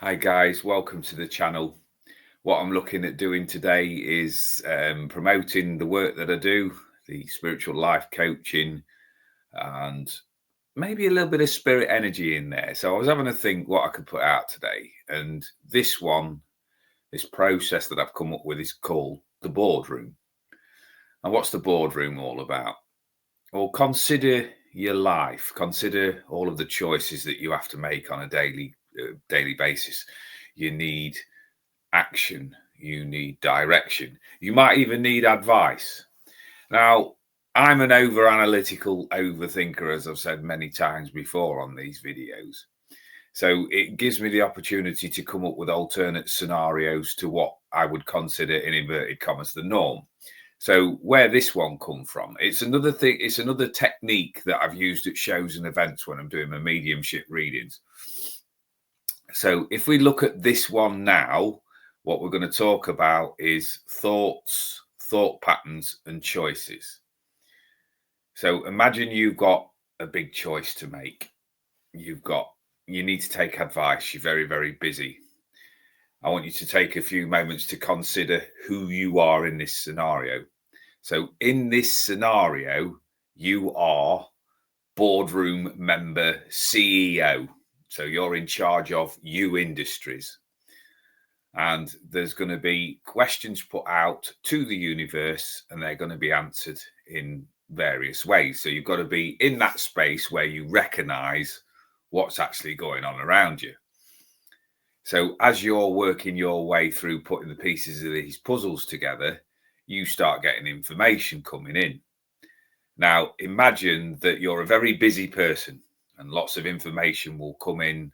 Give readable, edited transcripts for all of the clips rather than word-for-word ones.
Hi guys, welcome to the channel. What I'm looking at doing today is promoting the work that I do, the spiritual life coaching, and maybe a little bit of spirit energy in there. So I was having a think what I could put out today, and this process that I've come up with is called the boardroom. And what's the boardroom all about? Well, consider your life. Consider all of the choices that you have to make on a daily basis. You need action, you need direction, you might even need advice. Now, I'm an over analytical overthinker, as I've said many times before on these videos. So it gives me the opportunity to come up with alternate scenarios to what I would consider, in inverted commas, the norm. So where this one come from, it's another thing, it's another technique that I've used at shows and events when I'm doing my mediumship readings. So if we look at this one now, what we're going to talk about is thoughts, thought patterns, and choices. So imagine you've got a big choice to make. You need to take advice. You're very, very busy. I want you to take a few moments to consider who you are in this scenario. So in this scenario, you are boardroom member CEO. So you're in charge of you industries. And there's going to be questions put out to the universe, and they're going to be answered in various ways. So you've got to be in that space where you recognize what's actually going on around you. So as you're working your way through putting the pieces of these puzzles together, you start getting information coming in. Now, imagine that you're a very busy person and lots of information will come in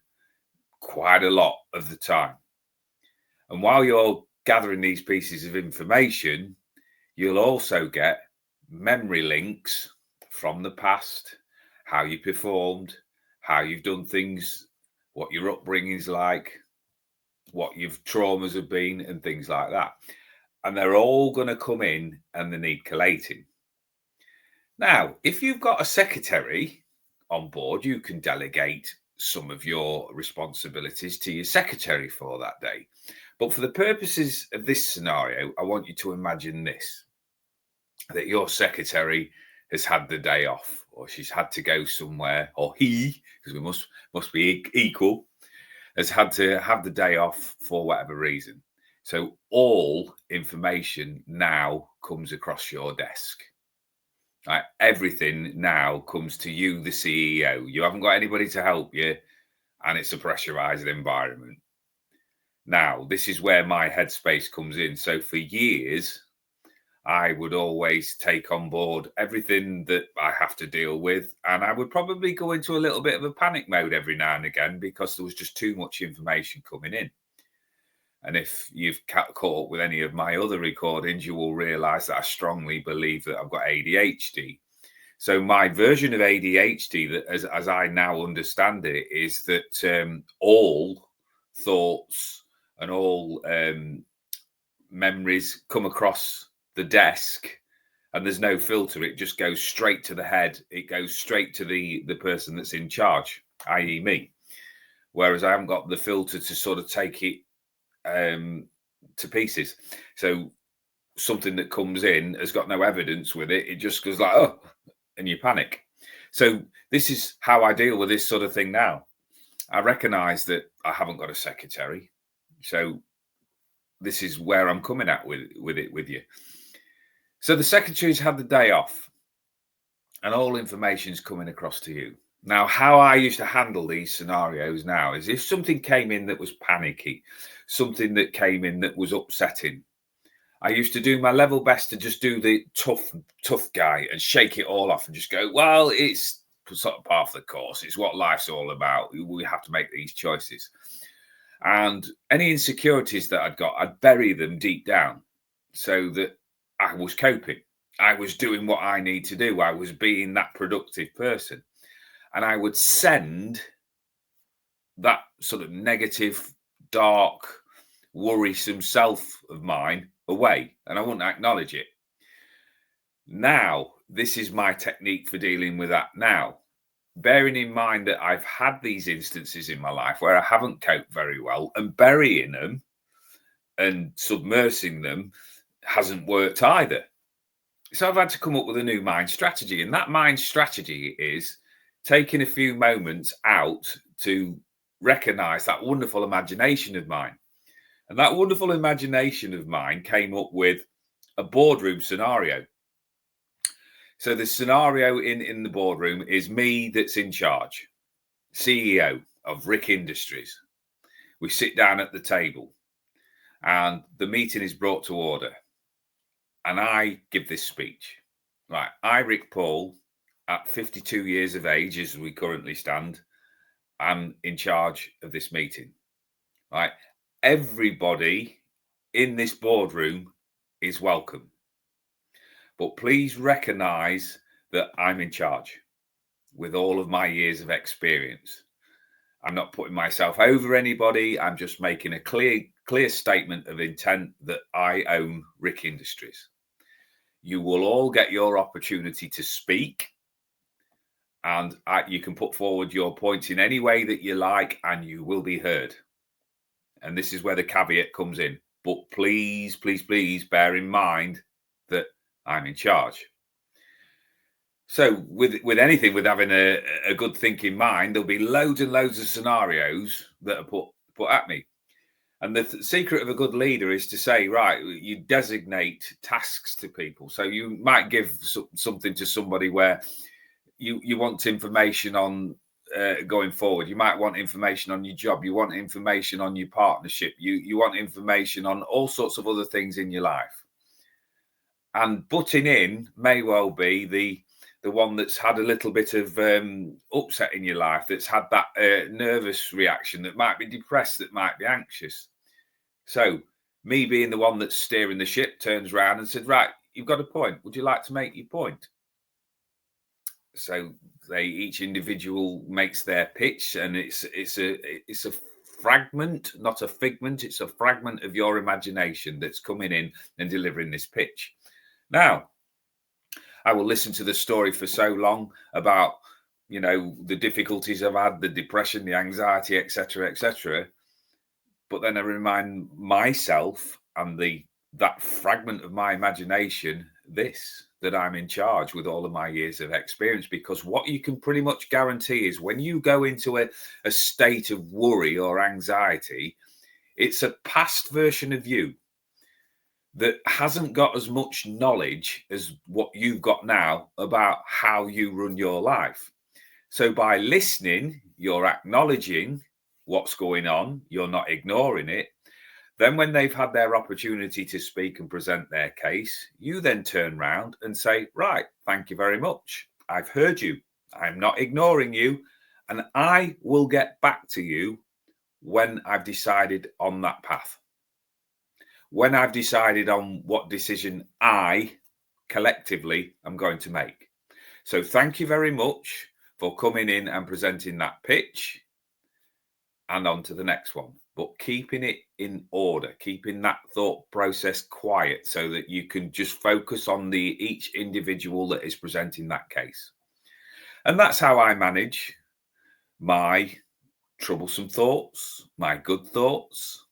quite a lot of the time. And while you're gathering these pieces of information, you'll also get memory links from the past, how you performed, how you've done things, what your upbringing's like, what your traumas have been, and things like that. And they're all going to come in and they need collating. Now, if you've got a secretary on board, you can delegate some of your responsibilities to your secretary for that day. But for the purposes of this scenario, I want you to imagine this, that your secretary has had the day off, or she's had to go somewhere, or he, because we must be equal, has had to have the day off for whatever reason. So all information now comes across your desk. Right? Everything now comes to you, the CEO. You haven't got anybody to help you, and it's a pressurized environment. Now, this is where my headspace comes in. So for years, I would always take on board everything that I have to deal with. And I would probably go into a little bit of a panic mode every now and again because there was just too much information coming in. And if you've caught up with any of my other recordings, you will realize that I strongly believe that I've got ADHD. So my version of ADHD, that as I now understand it, is that all thoughts and all memories come across the desk and there's no filter. It just goes straight to the head. It goes straight to the person that's in charge, i.e. me. Whereas I haven't got the filter to sort of take it to pieces. So something that comes in has got no evidence with it. It just goes like, oh, and you panic. So this is how I deal with this sort of thing now. I recognize that I haven't got a secretary. So this is where I'm coming at with you. So the secretary's had the day off and all information's coming across to you. Now, how I used to handle these scenarios now is if something came in that was panicky, something that came in that was upsetting, I used to do my level best to just do the tough guy and shake it all off and just go, well, it's sort of part of the course. It's what life's all about. We have to make these choices. And any insecurities that I'd got, I'd bury them deep down so that I was coping. I was doing what I need to do. I was being that productive person. And I would send that sort of negative, dark, worrisome self of mine away, and I wouldn't acknowledge it. Now, this is my technique for dealing with that now. bearing in mind that I've had these instances in my life where I haven't coped very well, and burying them and submersing them hasn't worked either. So I've had to come up with a new mind strategy. And that mind strategy is taking a few moments out to recognize that wonderful imagination of mine. And that wonderful imagination of mine came up with a boardroom scenario. So the scenario in the boardroom is me that's in charge, CEO of Rick Industries. We sit down at the table and the meeting is brought to order. And I give this speech. Right, I, Rick Paul, at 52 years of age, as we currently stand, am in charge of this meeting. Right, everybody in this boardroom is welcome. But please recognize that I'm in charge with all of my years of experience. I'm not putting myself over anybody. I'm just making a clear statement of intent that I own Rick Industries. You will all get your opportunity to speak, and you can put forward your points in any way that you like, and you will be heard. And this is where the caveat comes in. But please, please, please bear in mind that I'm in charge. So with anything, with having a good thinking mind, there'll be loads and loads of scenarios that are put at me. And the secret of a good leader is to say, right, you designate tasks to people. So you might give something to somebody where you want information on going forward. You might want information on your job. You want information on your partnership. You want information on all sorts of other things in your life. And butting in may well be the one that's had a little bit of upset in your life, that's had that nervous reaction, that might be depressed, that might be anxious. So me being the one that's steering the ship turns around and said, right, you've got a point. Would you like to make your point? So each individual makes their pitch, and it's a fragment, not a figment. It's a fragment of your imagination that's coming in and delivering this pitch. Now, I will listen to the story for so long about, the difficulties I've had, the depression, the anxiety, etc., etc. But then I remind myself and that fragment of my imagination that I'm in charge with all of my years of experience. Because what you can pretty much guarantee is when you go into a state of worry or anxiety, it's a past version of you that hasn't got as much knowledge as what you've got now about how you run your life. So by listening, you're acknowledging what's going on, you're not ignoring it. Then when they've had their opportunity to speak and present their case, you then turn around and say, right, thank you very much. I've heard you. I'm not ignoring you. And I will get back to you when I've decided on that path. When I've decided on what decision I collectively am going to make. So thank you very much for coming in and presenting that pitch, and on to the next one. But keeping it in order, keeping that thought process quiet so that you can just focus on each individual that is presenting that case. And that's how I manage my troublesome thoughts, my good thoughts,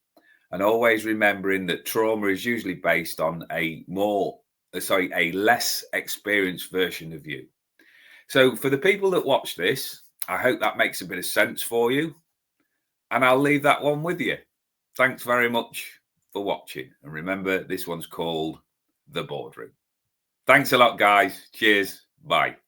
and always remembering that trauma is usually based on a less experienced version of you. So for the people that watch this, I hope that makes a bit of sense for you. And I'll leave that one with you. Thanks very much for watching. And remember, this one's called The Boardroom. Thanks a lot, guys. Cheers. Bye.